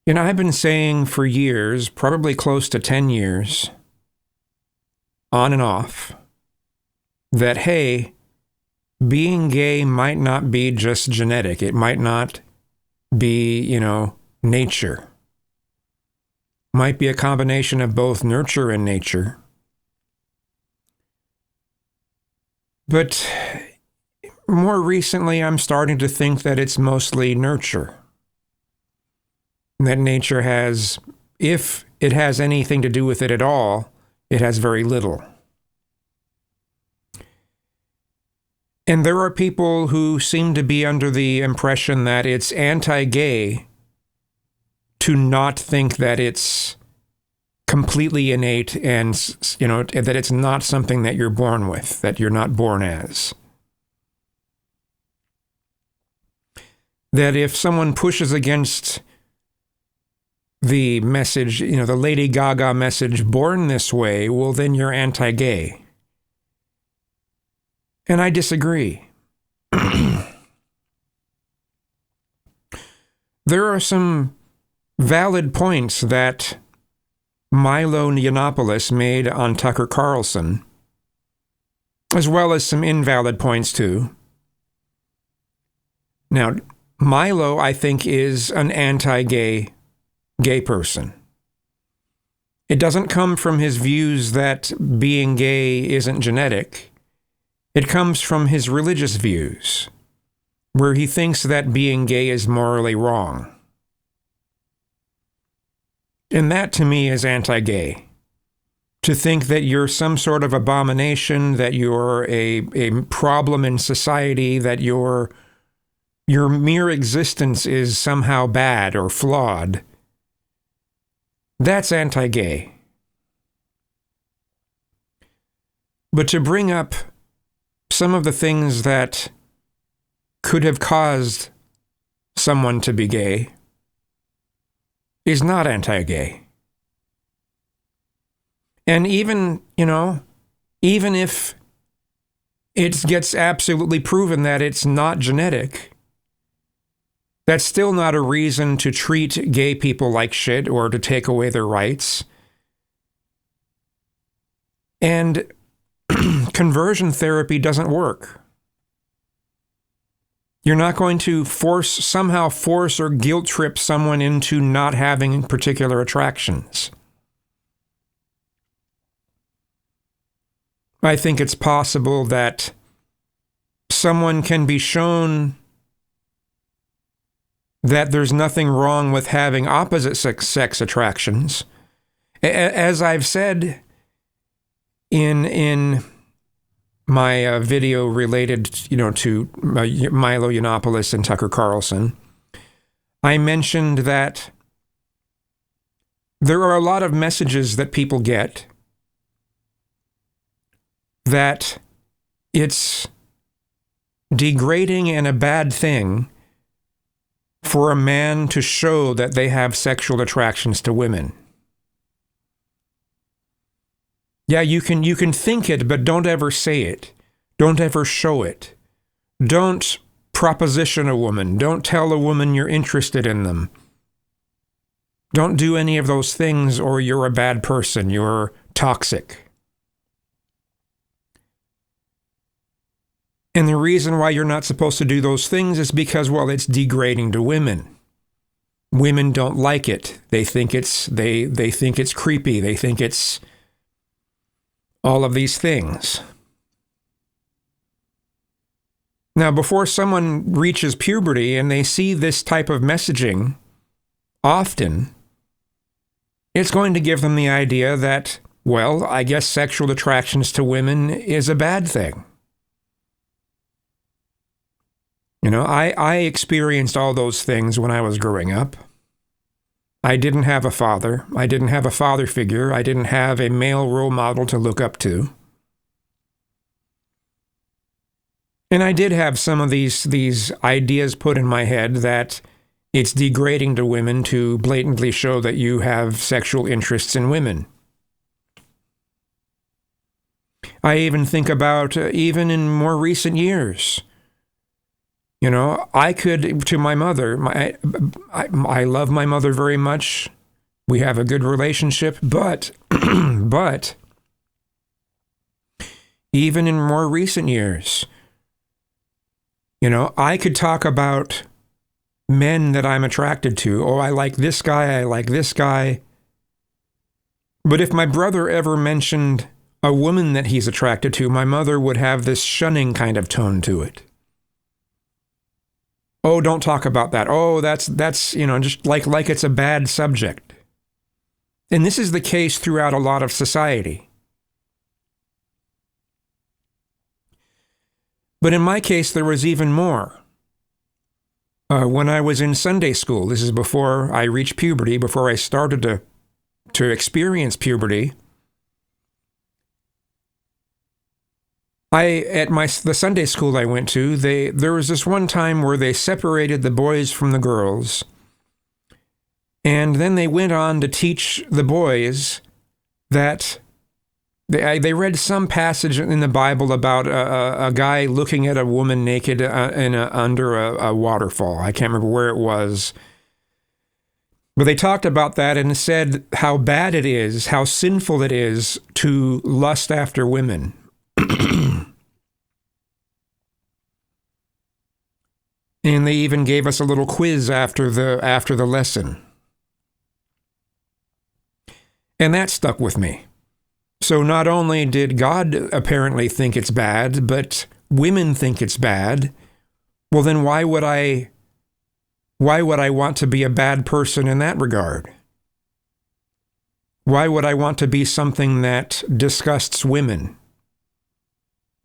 I've been saying for years, probably close to 10 years, on and off, that, hey, being gay might not be just genetic. It might not be, nature. Might be a combination of both nurture and nature. But more recently, I'm starting to think that it's mostly nurture. That nature has, if it has anything to do with it at all, it has very little. And there are people who seem to be under the impression that it's anti-gay to not think that it's completely innate and, that it's not something that you're born with, that you're not born as. That if someone pushes against the message, the Lady Gaga message, born this way, well, then you're anti-gay. And I disagree. There are some valid points that Milo Yiannopoulos made on Tucker Carlson, as well as some invalid points too. Now, Milo, I think, is an anti-gay person. It doesn't come from his views that being gay isn't genetic. It comes from his religious views, where he thinks that being gay is morally wrong. And that, to me, is anti-gay. To think that you're some sort of abomination, that you're a problem in society, that your mere existence is somehow bad or flawed, that's anti-gay. But to bring up some of the things that could have caused someone to be gay is not anti-gay. And even if it gets absolutely proven that it's not genetic, that's still not a reason to treat gay people like shit or to take away their rights. And conversion therapy doesn't work. You're not going to somehow force or guilt trip someone into not having particular attractions. I think it's possible that someone can be shown that there's nothing wrong with having opposite sex attractions. As I've said in my video related, to Milo Yiannopoulos and Tucker Carlson, I mentioned that there are a lot of messages that people get that it's degrading and a bad thing for a man to show that they have sexual attractions to women. Yeah, you can think it, but don't ever say it. Don't ever show it. Don't proposition a woman. Don't tell a woman you're interested in them. Don't do any of those things or you're a bad person. You're toxic. And the reason why you're not supposed to do those things is because, well, it's degrading to women. Women don't like it. They think it's creepy. They think it's all of these things. Now, before someone reaches puberty and they see this type of messaging often, it's going to give them the idea that, well, I guess sexual attractions to women is a bad thing. I experienced all those things when I was growing up. I didn't have a father. I didn't have a father figure. I didn't have a male role model to look up to. And I did have some of these ideas put in my head that it's degrading to women to blatantly show that you have sexual interests in women. I even think about, even in more recent years, I could, to my mother, I love my mother very much. We have a good relationship, but, but even in more recent years, I could talk about men that I'm attracted to. Oh, I like this guy, I like this guy. But if my brother ever mentioned a woman that he's attracted to, my mother would have this shunning kind of tone to it. Oh, don't talk about that. Oh, that's just like it's a bad subject. And this is the case throughout a lot of society. But in my case, there was even more. When I was in Sunday school, this is before I reached puberty, before I started to experience puberty, the Sunday school I went to, there was this one time where they separated the boys from the girls, and then they went on to teach the boys that they read some passage in the Bible about a guy looking at a woman naked under a waterfall. I can't remember where it was. But they talked about that and said how bad it is, how sinful it is to lust after women. And they even gave us a little quiz after the lesson. And that stuck with me. So not only did God apparently think it's bad, but women think it's bad. Well, then why would I want to be a bad person in that regard? Why would I want to be something that disgusts women?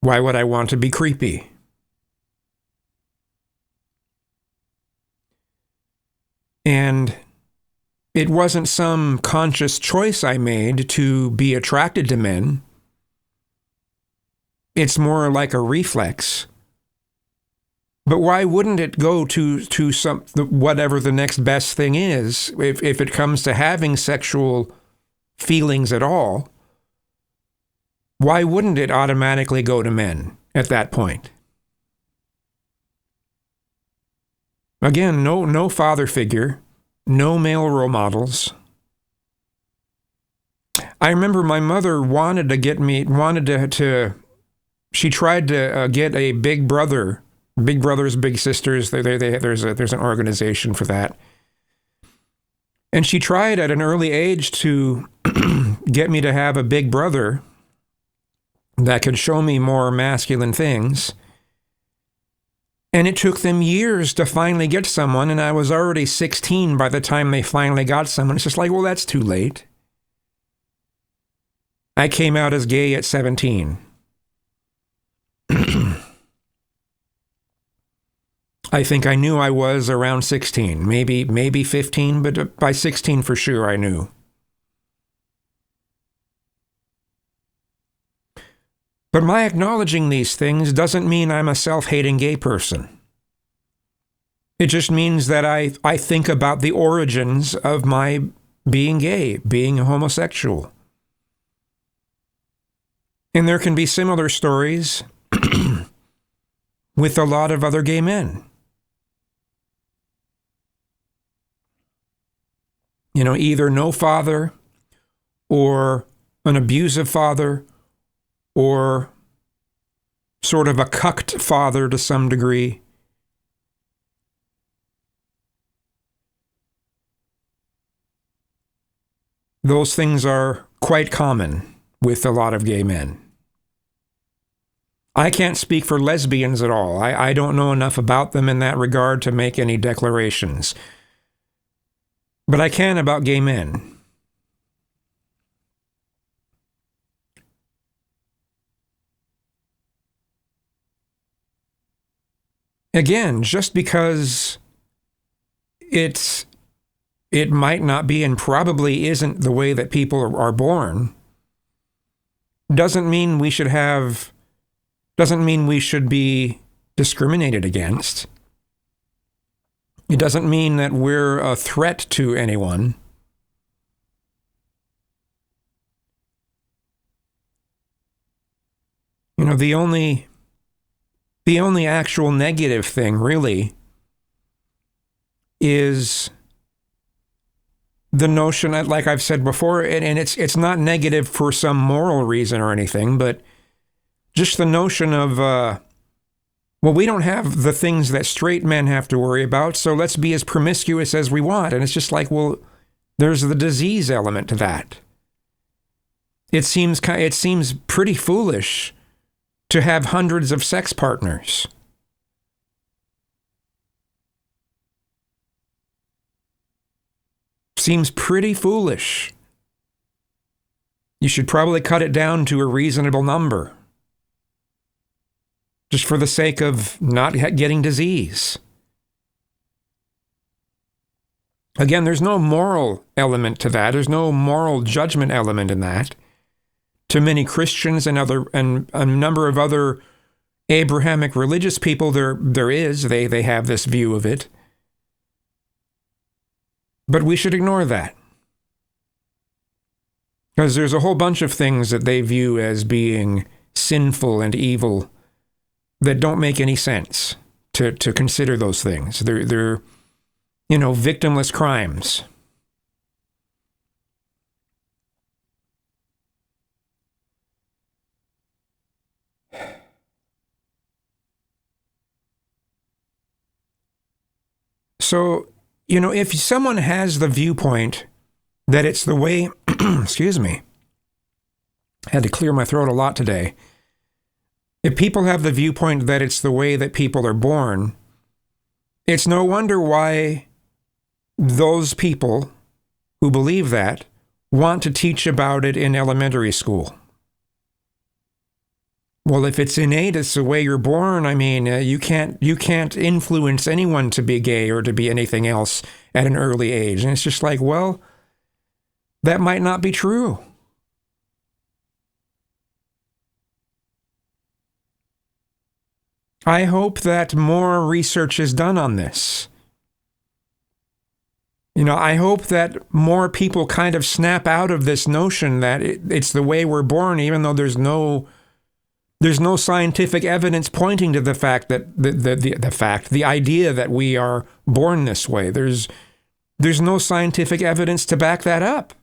Why would I want to be creepy? And it wasn't some conscious choice I made to be attracted to men. It's more like a reflex. But why wouldn't it go to whatever the next best thing is if it comes to having sexual feelings at all? Why wouldn't it automatically go to men at that point? Again, no father figure, no male role models. I remember my mother wanted to she tried to get a big brother, big brothers, big sisters. There's an organization for that. And she tried at an early age to get me to have a big brother that could show me more masculine things. And it took them years to finally get someone, and I was already 16 by the time they finally got someone. It's just like, well, that's too late. I came out as gay at 17. I think I knew I was around 16, maybe 15, but by 16 for sure I knew. But my acknowledging these things doesn't mean I'm a self-hating gay person. It just means that I think about the origins of my being gay, being a homosexual. And there can be similar stories with a lot of other gay men. Either no father or an abusive father or sort of a cucked father to some degree. Those things are quite common with a lot of gay men. I can't speak for lesbians at all. I don't know enough about them in that regard to make any declarations. But I can about gay men. Again, just because it might not be and probably isn't the way that people are born, doesn't mean we should be discriminated against. It doesn't mean that we're a threat to anyone. The only The only actual negative thing, really, is the notion that, like I've said before, and it's not negative for some moral reason or anything, but just the notion of, well, we don't have the things that straight men have to worry about, so let's be as promiscuous as we want. And it's just like, well, there's the disease element to that. It seems pretty foolish to have hundreds of sex partners. Seems pretty foolish. You should probably cut it down to a reasonable number, just for the sake of not getting disease. Again, there's no moral element to that. There's no moral judgment element in that. To many Christians and a number of other Abrahamic religious people, there is. They have this view of it. But we should ignore that. Because there's a whole bunch of things that they view as being sinful and evil that don't make any sense to consider those things. They're victimless crimes. So, if someone has the viewpoint that it's the way, excuse me, I had to clear my throat a lot today. If people have the viewpoint that it's the way that people are born, it's no wonder why those people who believe that want to teach about it in elementary school. Well, if it's innate, it's the way you're born. I mean, you can't influence anyone to be gay or to be anything else at an early age. And it's just like, well, that might not be true. I hope that more research is done on this. I hope that more people kind of snap out of this notion that it's the way we're born, even though there's no scientific evidence pointing to the fact that the idea that we are born this way. There's no scientific evidence to back that up.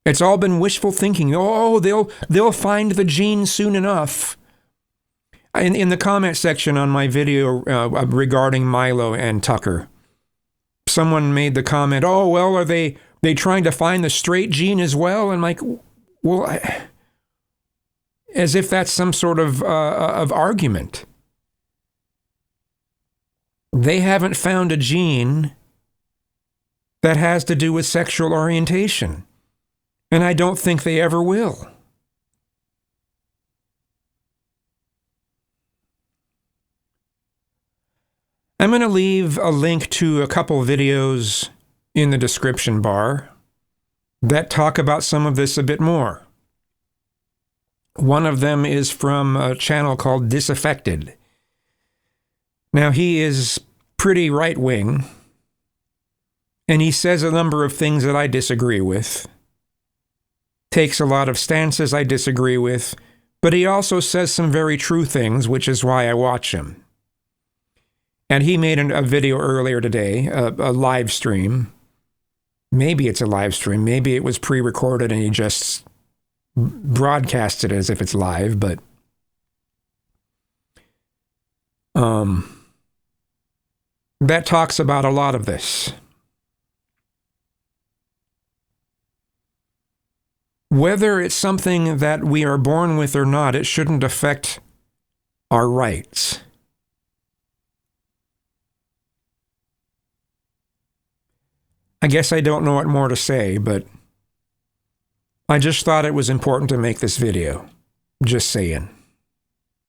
It's all been wishful thinking. Oh, they'll find the gene soon enough. In the comment section on my video regarding Milo and Tucker, someone made the comment, "Oh, well, are they trying to find the straight gene as well?" And I'm like, well, as if that's some sort of argument. They haven't found a gene that has to do with sexual orientation, and I don't think they ever will. I'm going to leave a link to a couple videos in the description bar that talk about some of this a bit more. One of them is from a channel called Disaffected. Now, he is pretty right-wing, and he says a number of things that I disagree with. Takes a lot of stances I disagree with, but he also says some very true things, which is why I watch him. And he made a video earlier today, a live stream. Maybe it's a live stream. Maybe it was pre-recorded and he just broadcast it as if it's live, but that talks about a lot of this. Whether it's something that we are born with or not, it shouldn't affect our rights. I guess I don't know what more to say, but I just thought it was important to make this video. Just saying.